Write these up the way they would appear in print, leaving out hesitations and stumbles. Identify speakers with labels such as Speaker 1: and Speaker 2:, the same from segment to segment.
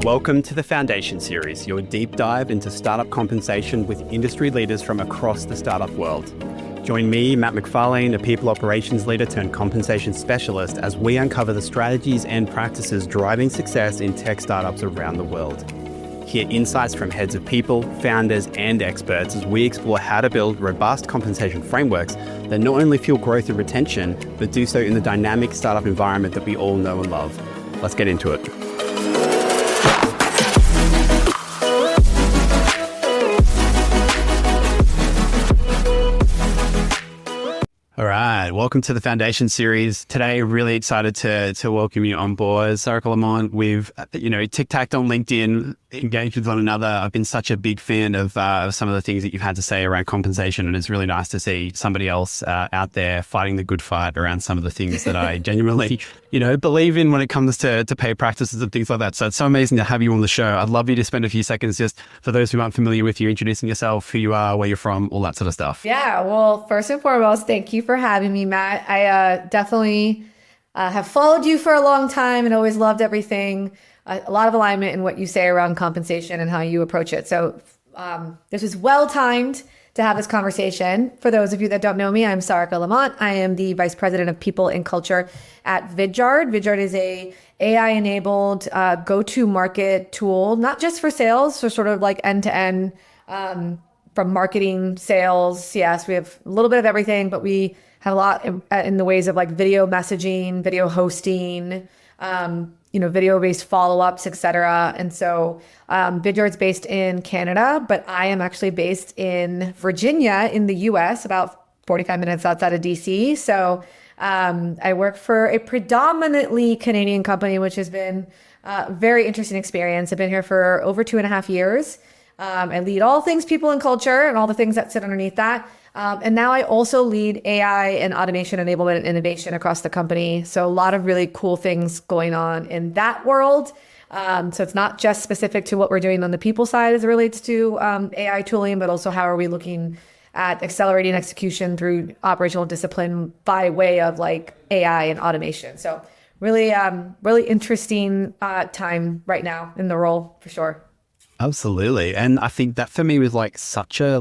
Speaker 1: Welcome to the Foundation Series, your deep dive into startup compensation with industry leaders from across the startup world. Join me, Matt McFarlane, a people operations leader turned compensation specialist, as we uncover the strategies and practices driving success in tech startups around the world. Hear insights from heads of people, founders, and experts as we explore how to build robust compensation frameworks that not only fuel growth and retention, but do so in the dynamic startup environment that we all know and love. Let's get into it. All right, welcome to the Foundation Series. Today, really excited to welcome you on board. Sarika Lamont, we've tic-tacked on LinkedIn, engaged with one another. I've been such a big fan of some of the things that you've had to say around compensation, and it's really nice to see somebody else out there fighting the good fight around some of the things that I genuinely, believe in when it comes to pay practices and things like that. So it's so amazing to have you on the show. I'd love you to spend a few seconds just for those who aren't familiar with you, introducing yourself, who you are, where you're from, all that sort of stuff.
Speaker 2: Yeah, well, first and foremost, thank you for having me, Matt. I definitely have followed you for a long time and always loved everything. A lot of alignment in what you say around compensation and how you approach it. So this was well-timed to have this conversation. For those of you that don't know me, I'm Sarika Lamont. I am the Vice President of People and Culture at Vidyard. Vidyard is a AI-enabled go-to-market tool, not just for sales, so sort of like end-to-end from marketing, sales. Yes, we have a little bit of everything, but we have a lot in the ways of like video messaging, video hosting, video-based follow-ups, et cetera. And so Vidyard's based in Canada, but I am actually based in Virginia in the US, about 45 minutes outside of DC. So I work for a predominantly Canadian company, which has been a very interesting experience. I've been here for over 2.5 years. I lead all things people and culture and all the things that sit underneath that. And now I also lead AI and automation enablement and innovation across the company. So a lot of really cool things going on in that world. So it's not just specific to what we're doing on the people side as it relates to AI tooling, but also how are we looking at accelerating execution through operational discipline by way of like AI and automation. So really, really interesting time right now in the role for sure.
Speaker 1: Absolutely. And I think that for me was like such a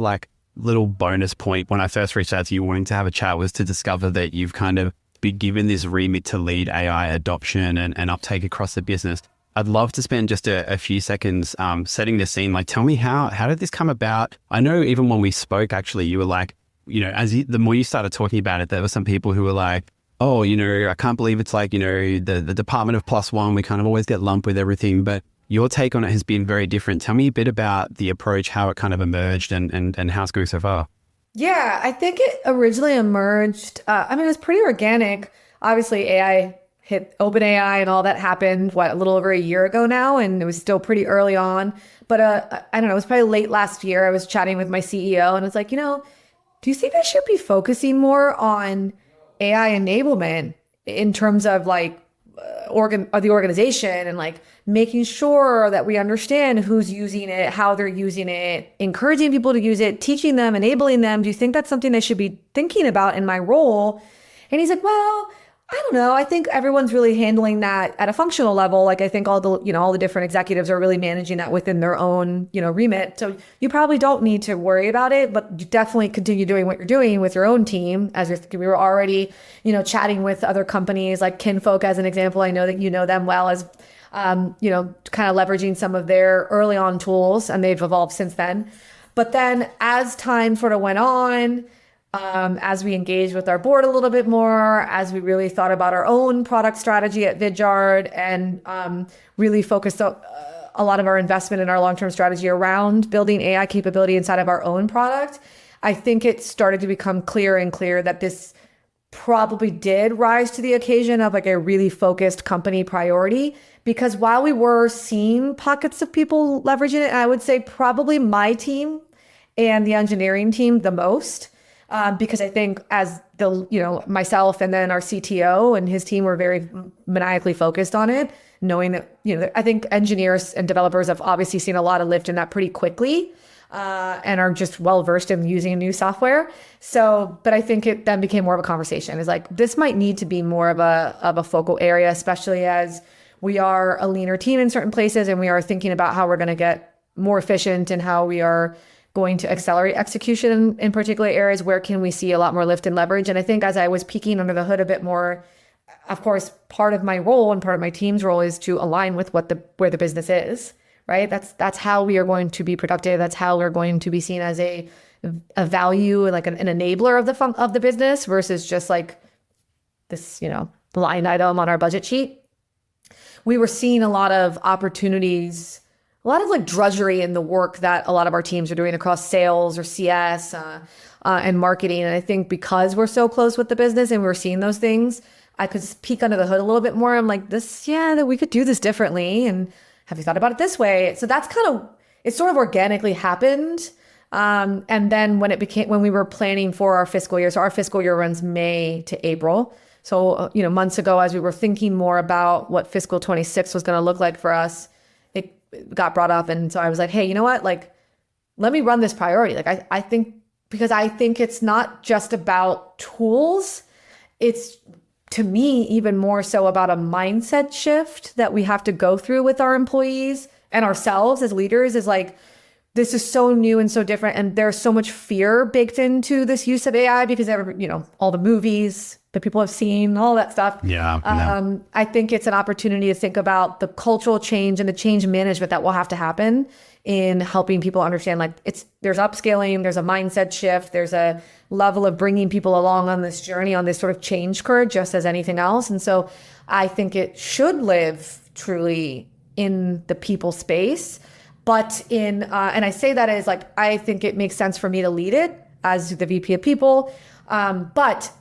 Speaker 1: little bonus point when I first reached out to you wanting to have a chat, was to discover that you've kind of been given this remit to lead AI adoption and uptake across the business. I'd love to spend just a few seconds setting the scene. Like, tell me how did this come about? I know even when we spoke, actually, you were like, the more you started talking about it, there were some people who were like, oh, I can't believe it's like, the department of +1, we kind of always get lumped with everything, but your take on it has been very different. Tell me a bit about the approach, how it kind of emerged and how it's going so far.
Speaker 2: Yeah, I think it originally emerged, it was pretty organic. Obviously, AI hit OpenAI and all that happened, a little over a year ago now, and it was still pretty early on. But I don't know, it was probably late last year. I was chatting with my CEO and it's like, do you think I should be focusing more on AI enablement in terms of like the organization and like making sure that we understand who's using it, how they're using it, encouraging people to use it, teaching them, enabling them. Do you think that's something they should be thinking about in my role? And he's like, well, I don't know. I think everyone's really handling that at a functional level. Like I think all the different executives are really managing that within their own, remit. So you probably don't need to worry about it, but you definitely continue doing what you're doing with your own team. As we were already, chatting with other companies like Kinfolk as an example. I know that you know them well as, kind of leveraging some of their early on tools, and they've evolved since then. But then as time sort of went on, as we engaged with our board a little bit more, as we really thought about our own product strategy at Vidyard and really focused a lot of our investment in our long-term strategy around building AI capability inside of our own product, I think it started to become clearer and clearer that this probably did rise to the occasion of like a really focused company priority. Because while we were seeing pockets of people leveraging it, I would say probably my team and the engineering team the most. Because I think as myself and then our CTO and his team were very maniacally focused on it, knowing that, I think engineers and developers have obviously seen a lot of lift in that pretty quickly. and are just well-versed in using new software. So, but I think it then became more of a conversation. It's like, this might need to be more of a focal area, especially as we are a leaner team in certain places, and we are thinking about how we're going to get more efficient and how we are going to accelerate execution in particular areas. Where can we see a lot more lift and leverage? And I think as I was peeking under the hood a bit more, of course, part of my role and part of my team's role is to align with where the business is, right? That's how we are going to be productive. That's how we're going to be seen as a value, like an enabler of the business versus just like this, line item on our budget sheet. We were seeing a lot of opportunities, a lot of like drudgery in the work that a lot of our teams are doing across sales or CS and marketing. And I think because we're so close with the business and we're seeing those things, I could peek under the hood a little bit more. I'm like, that we could do this differently. And have you thought about it this way? So that's it sort of organically happened. And then when we were planning for our fiscal year, so our fiscal year runs May to April. So, months ago, as we were thinking more about what fiscal 26 was going to look like for us, it got brought up. And so I was like, hey, you know what? Like, let me run this priority. Like, I think it's not just about tools. It's, to me, even more so about a mindset shift that we have to go through with our employees and ourselves as leaders. Is like, this is so new and so different. And there's so much fear baked into this use of AI because all the movies that people have seen, all that stuff.
Speaker 1: Yeah.
Speaker 2: I think it's an opportunity to think about the cultural change and the change management that will have to happen in helping people understand, like, there's upscaling, there's a mindset shift, there's a level of bringing people along on this journey, on this sort of change curve, just as anything else. And so I think it should live truly in the people space. But and I say that as like, I think it makes sense for me to lead it as the VP of people. But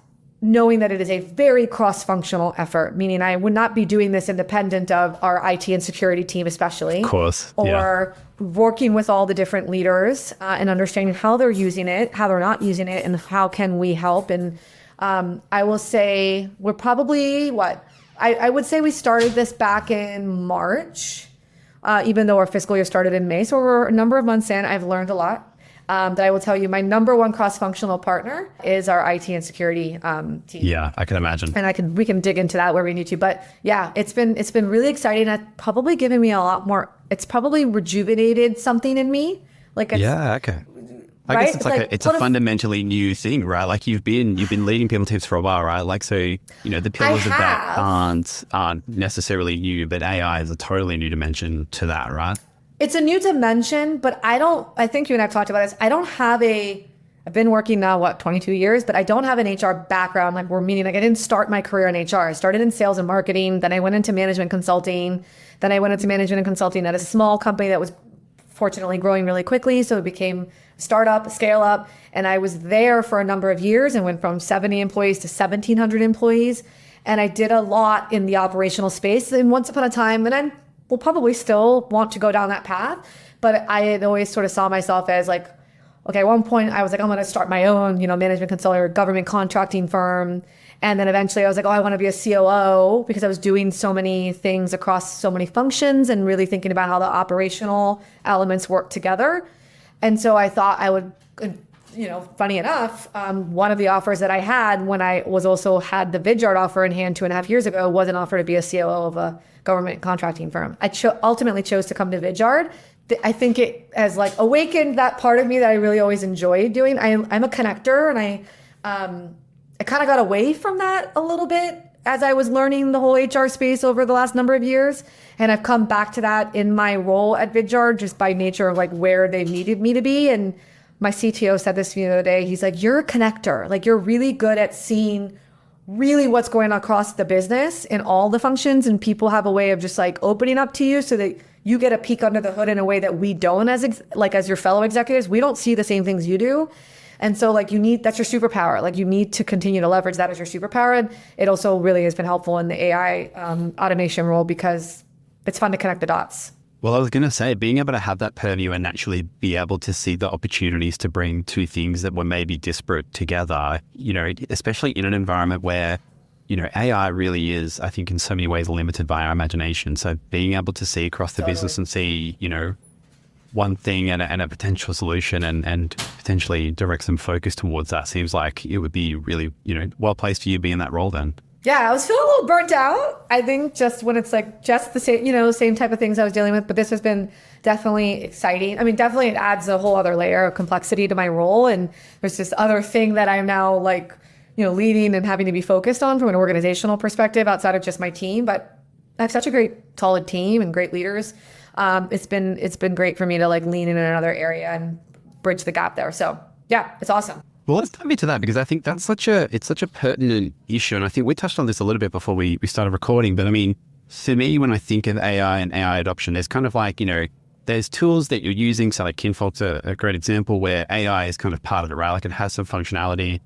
Speaker 2: knowing that it is a very cross-functional effort, meaning I would not be doing this independent of our IT and security team, especially.
Speaker 1: Of course.
Speaker 2: Or working with all the different leaders and understanding how they're using it, how they're not using it, and how can we help. And I will say we're probably, I would say we started this back in March, even though our fiscal year started in May. So we're a number of months in. I've learned a lot. That I will tell you, my number one cross-functional partner is our IT and security team.
Speaker 1: Yeah, I can imagine.
Speaker 2: And we can dig into that where we need to. But yeah, it's been really exciting. It's probably given me a lot more. It's probably rejuvenated something in me. Like
Speaker 1: yeah, okay. I guess it's a fundamentally new thing, right? Like you've been leading people teams for a while, right? Like, so, the pillars of that aren't necessarily new, but AI is a totally new dimension to that, right?
Speaker 2: It's a new dimension, but I think you and I have talked about this. I've been working now, 22 years, but I don't have an HR background. Like I didn't start my career in HR. I started in sales and marketing. Then I went into management consulting. Then I went into management and consulting at a small company that was fortunately growing really quickly. So it became startup, scale up. And I was there for a number of years and went from 70 employees to 1,700 employees. And I did a lot in the operational space. And once upon a time, and I will probably still want to go down that path, but I had always sort of saw myself as like, okay, at one point I was like, I'm going to start my own, management consulting or government contracting firm. And then eventually I was like, I want to be a COO because I was doing so many things across so many functions and really thinking about how the operational elements work together. And so I thought I would, funny enough, one of the offers that I had when I was also had the Vidyard offer in hand 2.5 years ago was an offer to be a COO of a government contracting firm. I ultimately chose to come to Vidyard. I think it has like awakened that part of me that I really always enjoyed doing. I'm a connector, and I kind of got away from that a little bit as I was learning the whole HR space over the last number of years. And I've come back to that in my role at Vidyard just by nature of like where they needed me to be. And my CTO said this to me the other day. He's like, you're a connector. Like, you're really good at seeing really what's going on across the business in all the functions, and people have a way of just like opening up to you so that you get a peek under the hood in a way that we don't as your fellow executives. We don't see the same things you do. And so like that's your superpower. Like you need to continue to leverage that as your superpower. And it also really has been helpful in the AI automation role because it's fun to connect the dots.
Speaker 1: Well, I was going to say, being able to have that purview and actually be able to see the opportunities to bring two things that were maybe disparate together, especially in an environment where, AI really is, I think, in so many ways limited by our imagination. So being able to see across the business and see, one thing and a potential solution and potentially direct some focus towards that seems like it would be really, well placed for you to be in that role then.
Speaker 2: Yeah, I was feeling a little burnt out. I think just when it's like just the same, same type of things I was dealing with, but this has been definitely exciting. I mean, definitely it adds a whole other layer of complexity to my role. And there's this other thing that I'm now like, leading and having to be focused on from an organizational perspective outside of just my team. But I have such a great, solid team and great leaders. It's been great for me to like lean in another area and bridge the gap there. So yeah, it's awesome.
Speaker 1: Well, let's dive into that because I think it's such a pertinent issue. And I think we touched on this a little bit before we started recording. But I mean, to me, when I think of AI and AI adoption, there's kind of like, there's tools that you're using. So like Kinvolt's a great example where AI is kind of part of it, right? Like it has some functionality.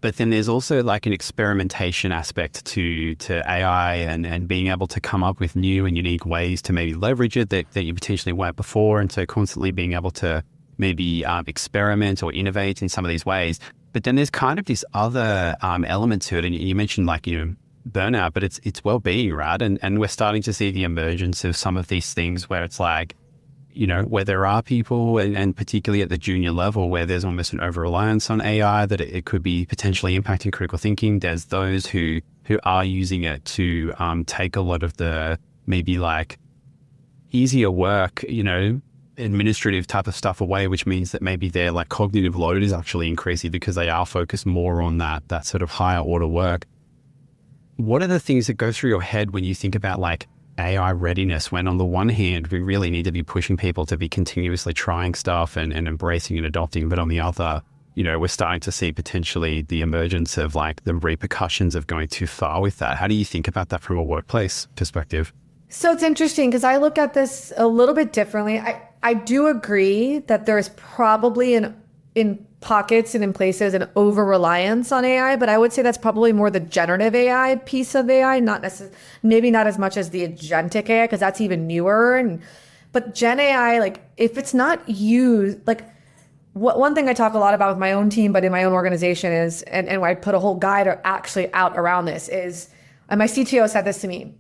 Speaker 1: But then there's also like an experimentation aspect to AI and being able to come up with new and unique ways to maybe leverage it that you potentially weren't before. And so constantly being able to maybe experiment or innovate in some of these ways. But then there's kind of this other element to it. And you mentioned like, burnout, but it's well-being, right? And we're starting to see the emergence of some of these things where it's like, where there are people and particularly at the junior level where there's almost an over-reliance on AI that it could be potentially impacting critical thinking. There's those who are using it to take a lot of the maybe like easier work, administrative type of stuff away, which means that maybe their like cognitive load is actually increasing because they are focused more on that sort of higher order work. What are the things that go through your head when you think about like AI readiness, when on the one hand, we really need to be pushing people to be continuously trying stuff and embracing and adopting, but on the other, we're starting to see potentially the emergence of like the repercussions of going too far with that. How do you think about that from a workplace perspective?
Speaker 2: So it's interesting because I look at this a little bit differently. I do agree that there's probably in pockets and in places an over-reliance on AI, but I would say that's probably more the generative AI piece of AI, maybe not as much as the agentic AI, because that's even newer. But Gen AI, like if it's not used, like one thing I talk a lot about with my own team, but in my own organization is, and I put a whole guide actually out around this is, and my CTO said this to me,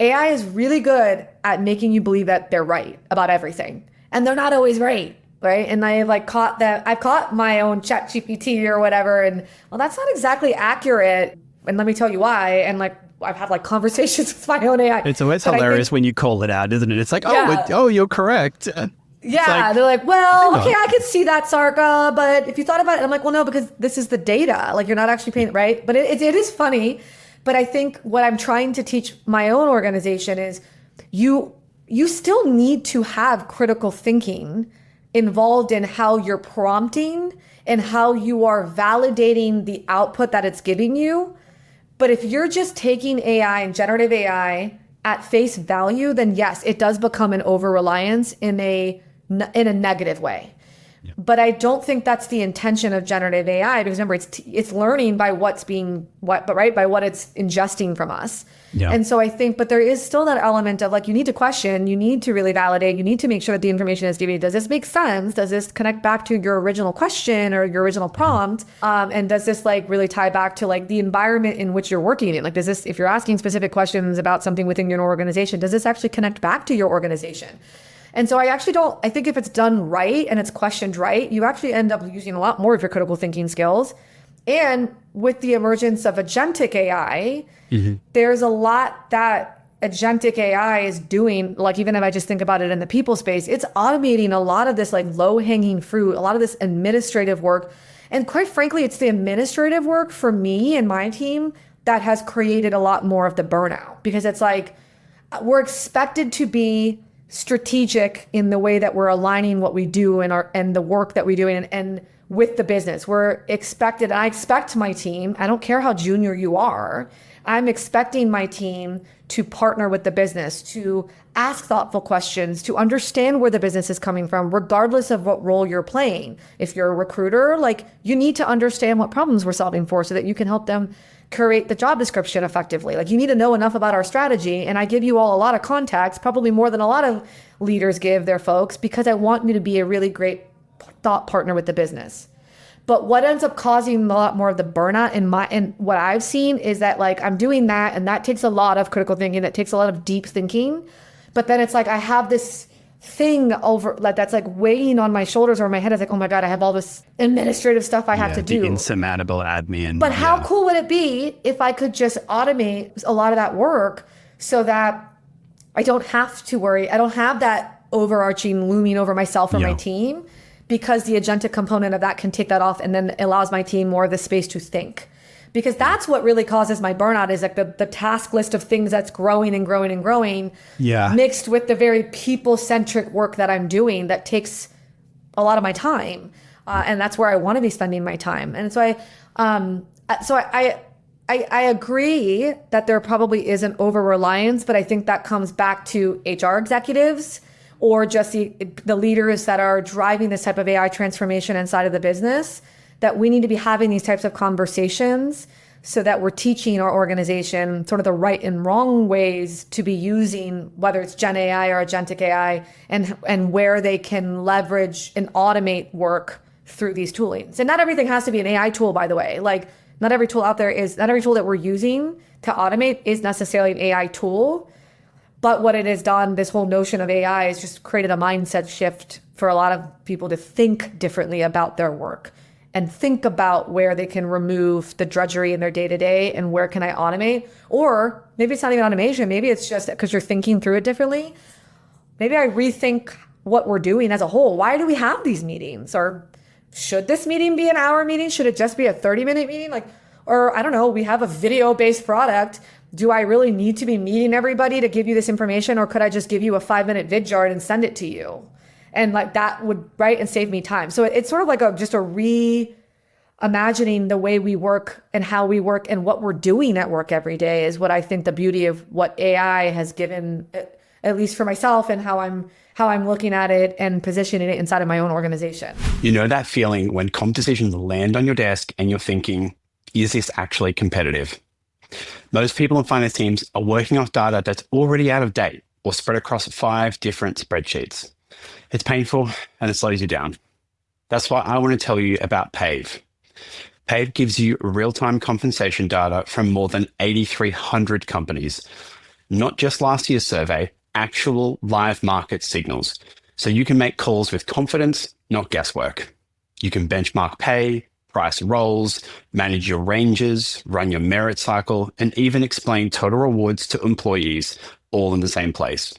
Speaker 2: AI is really good at making you believe that they're right about everything. And they're not always right. Right. And I've caught my own chat GPT or whatever. And well, that's not exactly accurate. And let me tell you why. And like, I've had like conversations with my own AI.
Speaker 1: It's always hilarious when you call it out, isn't it? It's like, oh, you're correct.
Speaker 2: Yeah. Like, they're like, well, okay, I could see that, Sarika. But if you thought about it, I'm like, well, no, because this is the data. Like you're not actually paying it right. But it is funny. But I think what I'm trying to teach my own organization is you still need to have critical thinking involved in how you're prompting and how you are validating the output that it's giving you. But if you're just taking AI and generative AI at face value, then yes, it does become an over-reliance in a negative way. Yeah. But I don't think that's the intention of generative AI because remember, it's learning by by what it's ingesting from us. Yeah. And so I think, but there is still that element of like, you need to question, you need to really validate, you need to make sure that the information is given. Does this make sense? Does this connect back to your original question or your original prompt? And does this like really tie back to like the environment in which you're working in? Like, does this, if you're asking specific questions about something within your organization, does this actually connect back to your organization? And so I think if it's done right and it's questioned right, you actually end up using a lot more of your critical thinking skills. And with the emergence of agentic AI, there's a lot that agentic AI is doing. Like even if I just think about it in the people space, it's automating a lot of this like low hanging fruit, a lot of this administrative work. And quite frankly, it's the administrative work for me and my team that has created a lot more of the burnout because it's like we're expected to be strategic in the way that we're aligning what we do and the work that we do and with the business. We're expected, and I expect my team, I don't care how junior you are, I'm expecting my team to partner with the business, to ask thoughtful questions, to understand where the business is coming from, regardless of what role you're playing. If you're a recruiter, like you need to understand what problems we're solving for so that you can help them curate the job description effectively. Like you need to know enough about our strategy. And I give you all a lot of context, probably more than a lot of leaders give their folks, because I want you to be a really great thought partner with the business. But what ends up causing a lot more of the burnout in what I've seen is that like I'm doing that and that takes a lot of critical thinking, that takes a lot of deep thinking. But then it's like I have this thing over that's like weighing on my shoulders or my head. It's like, oh my God, I have all this administrative stuff I have to do.
Speaker 1: The insurmountable admin.
Speaker 2: But how cool would it be if I could just automate a lot of that work so that I don't have to worry. I don't have that overarching looming over myself or my team, because the agentic component of that can take that off and then allows my team more of the space to think. Because that's what really causes my burnout, is like the task list of things that's growing and growing and growing, mixed with the very people-centric work that I'm doing that takes a lot of my time. And that's where I want to be spending my time. And so I agree that there probably is an over-reliance, but I think that comes back to HR executives or just the leaders that are driving this type of AI transformation inside of the business, that we need to be having these types of conversations so that we're teaching our organization sort of the right and wrong ways to be using, whether it's Gen AI or agentic AI, and where they can leverage and automate work through these toolings. And not everything has to be an AI tool, by the way. Like, not every tool that we're using to automate is necessarily an AI tool. But what it has done, this whole notion of AI, has just created a mindset shift for a lot of people to think differently about their work and think about where they can remove the drudgery in their day-to-day and where can I automate. Or maybe it's not even automation. Maybe it's just because you're thinking through it differently. Maybe I rethink what we're doing as a whole. Why do we have these meetings? Or should this meeting be an hour meeting? Should it just be a 30-minute meeting? Or I don't know, we have a video-based product. Do I really need to be meeting everybody to give you this information? Or could I just give you a 5-minute Vidyard and send it to you? And like that would, and save me time. So it's sort of like just a reimagining the way we work and how we work and what we're doing at work every day is what I think the beauty of what AI has given, at least for myself, and how I'm looking at it and positioning it inside of my own organization.
Speaker 3: You know that feeling when comp decisions land on your desk and you're thinking, is this actually competitive? Most people in finance teams are working off data that's already out of date or spread across 5 different spreadsheets. It's painful and it slows you down. That's why I want to tell you about Pave. Pave gives you real-time compensation data from more than 8,300 companies, not just last year's survey, actual live market signals. So you can make calls with confidence, not guesswork. You can benchmark pay, price roles, manage your ranges, run your merit cycle, and even explain total rewards to employees, all in the same place.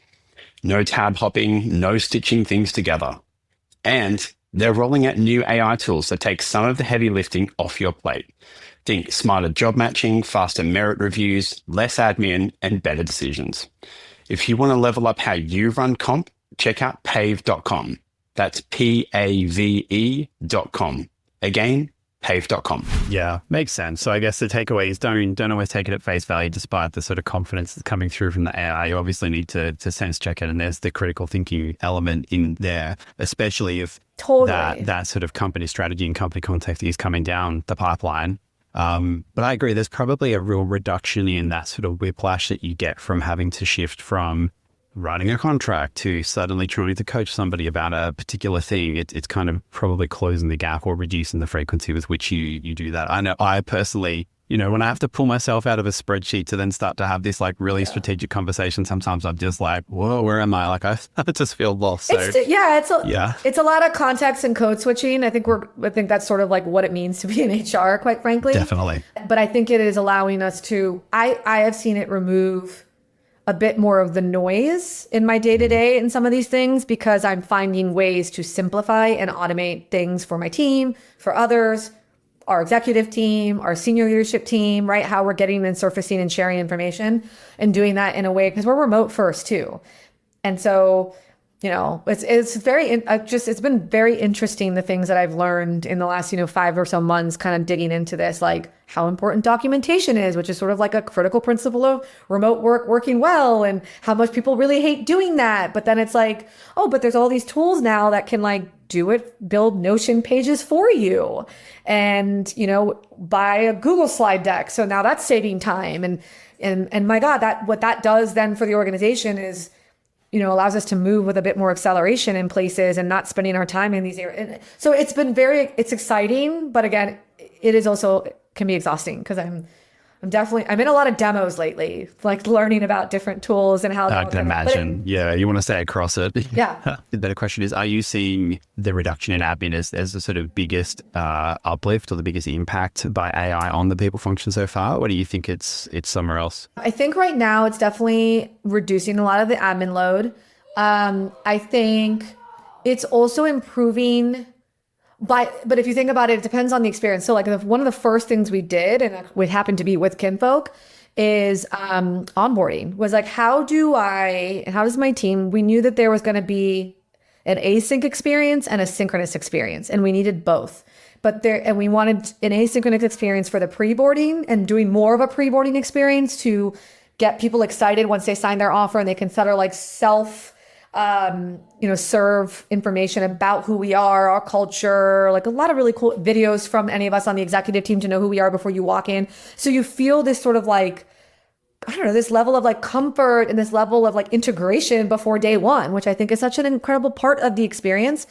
Speaker 3: No tab hopping, no stitching things together. And they're rolling out new AI tools that take some of the heavy lifting off your plate. Think smarter job matching, faster merit reviews, less admin, and better decisions. If you want to level up how you run comp, check out pave.com. That's PAVE.com. Again, pave.com.
Speaker 1: Yeah, makes sense. So I guess the takeaway is don't always take it at face value, despite the sort of confidence that's coming through from the AI. You obviously need to sense check it, and there's the critical thinking element in there, especially if that sort of company strategy and company context is coming down the pipeline. But I agree, there's probably a real reduction in that sort of whiplash that you get from having to shift from writing a contract to suddenly trying to coach somebody about a particular thing. It's kind of probably closing the gap or reducing the frequency with which you do that. I know I personally, when I have to pull myself out of a spreadsheet to then start to have this like really strategic conversation, sometimes I'm just like, whoa, where am I? Like I just feel lost. So,
Speaker 2: it's a lot of context and code switching. I think that's sort of like what it means to be in HR, quite frankly.
Speaker 1: Definitely.
Speaker 2: But I think it is allowing us to, I have seen it remove a bit more of the noise in my day-to-day in some of these things, because I'm finding ways to simplify and automate things for my team, for others, our executive team, our senior leadership team, right? How we're getting and surfacing and sharing information and doing that in a way, because we're remote first too. And so, it's been very interesting, the things that I've learned in the last, 5 or so months, kind of digging into this, like how important documentation is, which is sort of like a critical principle of remote work working well, and how much people really hate doing that. But then it's like, oh, but there's all these tools now that can like do it, build Notion pages for you, and, buy a Google slide deck. So now that's saving time. And my God, what that does then for the organization is, allows us to move with a bit more acceleration in places and not spending our time in these areas. So it's been it's exciting, but again, it is also can be exhausting, because I'm I'm in a lot of demos lately, like learning about different tools and how
Speaker 1: I can imagine. Yeah, you want to stay across it.
Speaker 2: Yeah.
Speaker 1: The better question is, are you seeing the reduction in admin as the sort of biggest uplift or the biggest impact by AI on the people function so far? Or do you think it's somewhere else?
Speaker 2: I think right now it's definitely reducing a lot of the admin load. I think it's also improving. But if you think about it, it depends on the experience. So like one of the first things we did, and it happened to be with Kinfolk, is onboarding. Was like, how does my team, we knew that there was going to be an async experience and a synchronous experience, and we needed both. And we wanted an asynchronous experience for the pre-boarding and doing more of a pre-boarding experience to get people excited once they sign their offer and they can settle like serve information about who we are, our culture, like a lot of really cool videos from any of us on the executive team to know who we are before you walk in. So you feel this sort of like, I don't know, this level of like comfort and this level of like integration before day one, which I think is such an incredible part of the experience.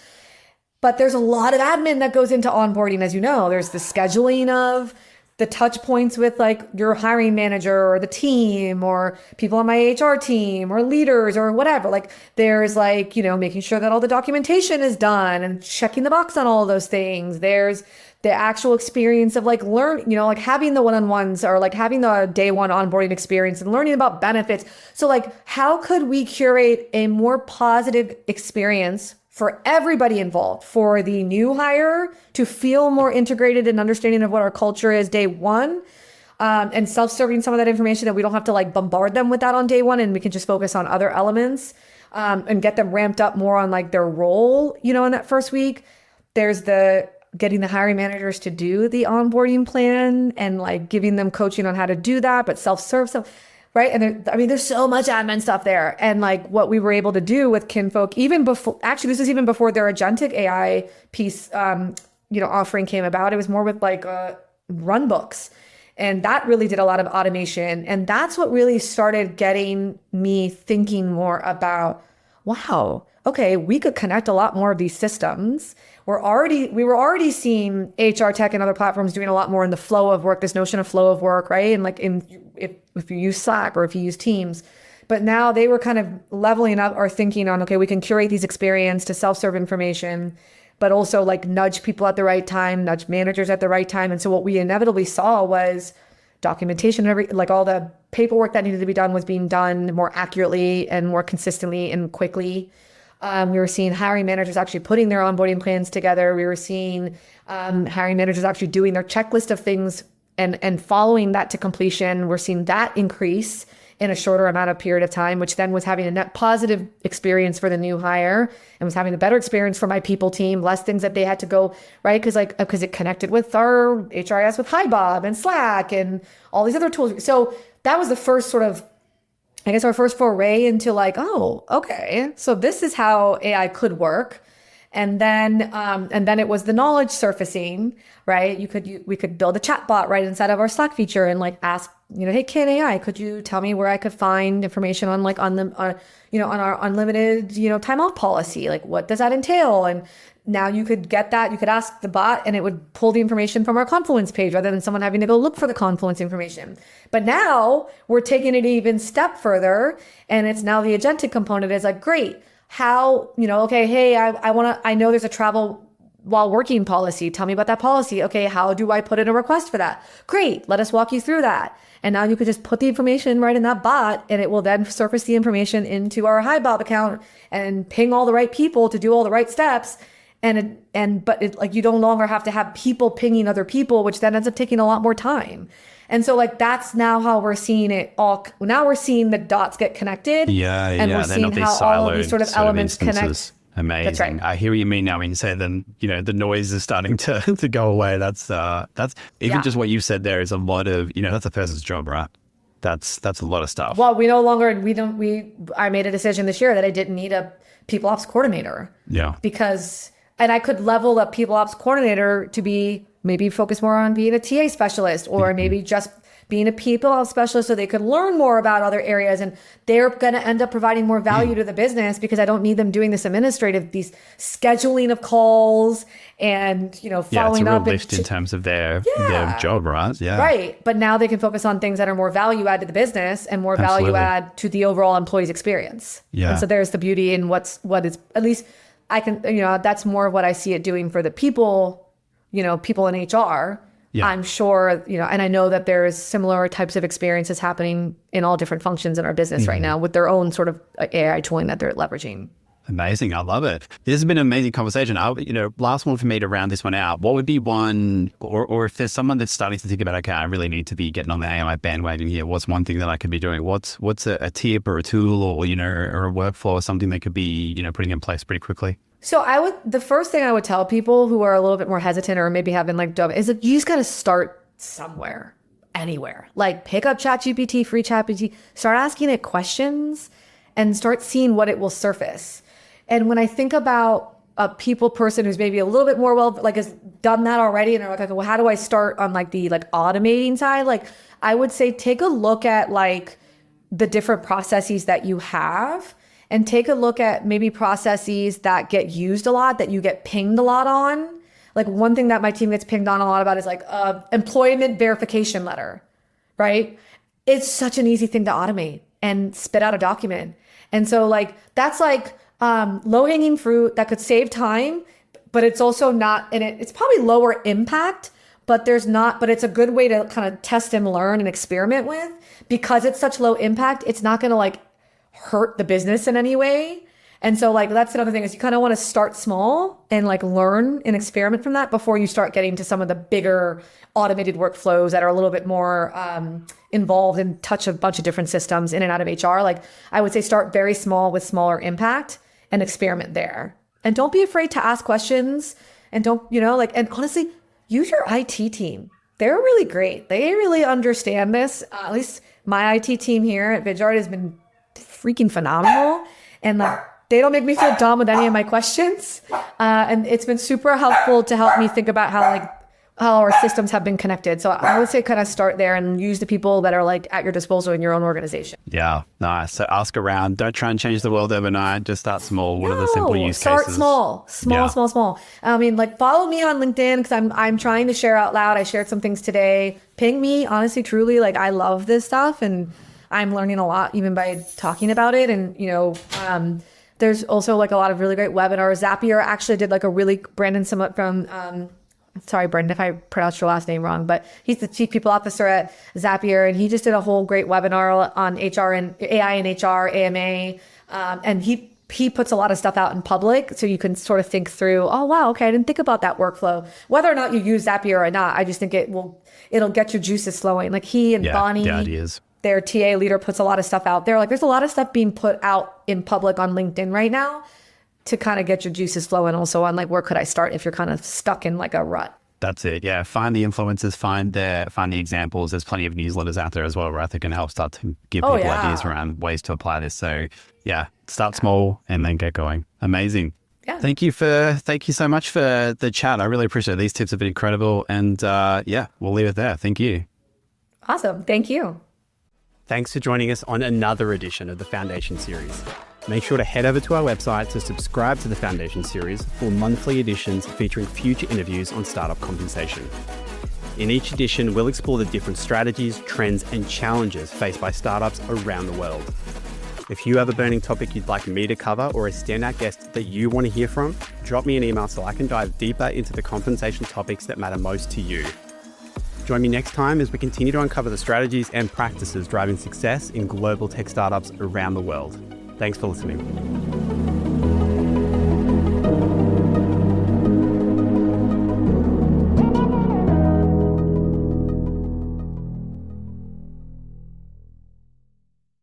Speaker 2: But there's a lot of admin that goes into onboarding, as you know. There's the scheduling of the touch points with like your hiring manager or the team or people on my HR team or leaders or whatever. Like there's like, making sure that all the documentation is done and checking the box on all of those things. There's the actual experience of like like having the one-on-ones or like having the day one onboarding experience and learning about benefits. So like, how could we curate a more positive experience for everybody involved, for the new hire to feel more integrated and understanding of what our culture is day one, and self-serving some of that information that we don't have to like bombard them with that on day one, and we can just focus on other elements and get them ramped up more on like their role, in that first week. There's the getting the hiring managers to do the onboarding plan and like giving them coaching on how to do that, but self-serve stuff. Right. And there's so much admin stuff there. And like what we were able to do with Kinfolk, even before, actually, this is even before their agentic AI piece, offering came about. It was more with like run books. And that really did a lot of automation. And that's what really started getting me thinking more about, wow, okay, we could connect a lot more of these systems. We were already seeing HR tech and other platforms doing a lot more in the flow of work, this notion of flow of work, right? And like if you use Slack or if you use Teams, but now they were kind of leveling up our thinking on, okay, we can curate these experience to self-serve information, but also like nudge people at the right time, nudge managers at the right time. And so what we inevitably saw was documentation, like all the paperwork that needed to be done was being done more accurately and more consistently and quickly. We were seeing hiring managers actually putting their onboarding plans together. We were seeing hiring managers actually doing their checklist of things and following that to completion. We're seeing that increase in a shorter amount of period of time, which then was having a net positive experience for the new hire and was having a better experience for my people team, less things that they had to go, right? Because it connected with our HRIS with HiBob and Slack and all these other tools. So that was the first sort of, I guess, our first foray into like, oh, okay, so this is how AI could work. And then it was the knowledge surfacing, right? We could build a chat bot right inside of our Slack feature and like ask, hey, Can AI, could you tell me where I could find information on like on our unlimited, time off policy? Like, what does that entail? And now you could get that. You could ask the bot and it would pull the information from our Confluence page rather than someone having to go look for the Confluence information. But now we're taking it even step further. And it's now the agentic component is like, great. How, okay, hey, I know there's a travel while working policy. Tell me about that policy. Okay, how do I put in a request for that? Great, let us walk you through that. And now you could just put the information right in that bot and it will then surface the information into our HiBob account and ping all the right people to do all the right steps. But like you no longer have to have people pinging other people, which then ends up taking a lot more time. And so like that's now how we're seeing it all. Now we're seeing the dots get connected.
Speaker 1: And
Speaker 2: we're seeing how all of these sort of elements connect.
Speaker 1: Amazing.
Speaker 2: That's right.
Speaker 1: I hear what you mean now when you say then, the noise is starting to go away. That's even just what you said there is a lot of, that's a person's job, right? That's a lot of stuff.
Speaker 2: Well, I made a decision this year that I didn't need a people ops coordinator.
Speaker 1: Yeah.
Speaker 2: And I could level up people ops coordinator to be maybe focus more on being a TA specialist or maybe just being a people specialist so they could learn more about other areas, and they're going to end up providing more value to the business because I don't need them doing this administrative, these scheduling of calls and,
Speaker 1: Yeah, it's
Speaker 2: following
Speaker 1: a real
Speaker 2: up.
Speaker 1: lift in terms of their job, right? Yeah.
Speaker 2: Right. But now they can focus on things that are more value add to the business and more value add to the overall employee's experience.
Speaker 1: Yeah.
Speaker 2: And so there's the beauty in what is, at least I can, that's more of what I see it doing for the people, people in HR.
Speaker 1: Yeah.
Speaker 2: I'm sure, and I know that there's similar types of experiences happening in all different functions in our business right now with their own sort of AI tooling that they're leveraging.
Speaker 1: Amazing. I love it. This has been an amazing conversation. Last one for me to round this one out. What would be one, or if there's someone that's starting to think about, okay, I really need to be getting on the AI bandwagon here. What's one thing that I could be doing? What's a tip or a tool or a workflow or something they could be, putting in place pretty quickly?
Speaker 2: So the first thing I would tell people who are a little bit more hesitant or maybe haven't is that you just got to start somewhere, anywhere. Like pick up ChatGPT, free ChatGPT, start asking it questions and start seeing what it will surface. And when I think about a people person who's maybe a little bit more has done that already, and they're like, okay, well, how do I start on the automating side? I would say take a look at the different processes that you have, and take a look at maybe processes that get used a lot, that you get pinged a lot on. One thing that my team gets pinged on a lot about is employment verification letter, right? It's such an easy thing to automate and spit out a document. And so that's low-hanging fruit that could save time, but it's also not, and it's probably lower impact, but it's a good way to kind of test and learn and experiment with. Because it's such low impact, it's not going to hurt the business in any way. And so that's another thing, is you kind of want to start small and learn and experiment from that before you start getting to some of the bigger automated workflows that are a little bit more involved and touch a bunch of different systems in and out of HR. I would say start very small with smaller impact and experiment there. And don't be afraid to ask questions, and don't, and honestly, use your IT team. They're really great. They really understand this. At least my IT team here at Vidyard has been freaking phenomenal. And they don't make me feel dumb with any of my questions. And it's been super helpful to help me think about how our systems have been connected. So I would say kind of start there and use the people that are at your disposal in your own organization.
Speaker 1: Yeah, nice. So ask around. Don't try and change the world overnight. Just start small. What are the simple use
Speaker 2: start
Speaker 1: cases?
Speaker 2: Small. I mean, follow me on LinkedIn, because I'm trying to share out loud. I shared some things today. Ping me, honestly, truly. I love this stuff, and I'm learning a lot even by talking about it. And there's also a lot of really great webinars. Zapier actually did Brandon Summit from sorry, Brendan, if I pronounced your last name wrong, but he's the chief people officer at Zapier, and he just did a whole great webinar on HR and AI and HR, AMA, and he puts a lot of stuff out in public, so you can sort of think through, oh wow, okay, I didn't think about that workflow. Whether or not you use Zapier or not, I just think it'll get your juices flowing. He and Bonnie,
Speaker 1: the ideas.
Speaker 2: Their TA leader, puts a lot of stuff out there. There's a lot of stuff being put out in public on LinkedIn right now to kind of get your juices flowing, also on where could I start if you're kind of stuck in a rut.
Speaker 1: That's it. Yeah. Find the influencers, find the examples. There's plenty of newsletters out there as well, right? That can help start to give people ideas around ways to apply this. So yeah, start small and then get going. Amazing.
Speaker 2: Yeah.
Speaker 1: Thank you so much for the chat. I really appreciate it. These tips have been incredible. And we'll leave it there. Thank you.
Speaker 2: Awesome. Thank you.
Speaker 3: Thanks for joining us on another edition of the Foundation Series. Make sure to head over to our website to subscribe to the Foundation Series for monthly editions featuring future interviews on startup compensation. In each edition, we'll explore the different strategies, trends, and challenges faced by startups around the world. If you have a burning topic you'd like me to cover, or a standout guest that you want to hear from, drop me an email so I can dive deeper into the compensation topics that matter most to you. Join me next time as we continue to uncover the strategies and practices driving success in global tech startups around the world. Thanks for listening.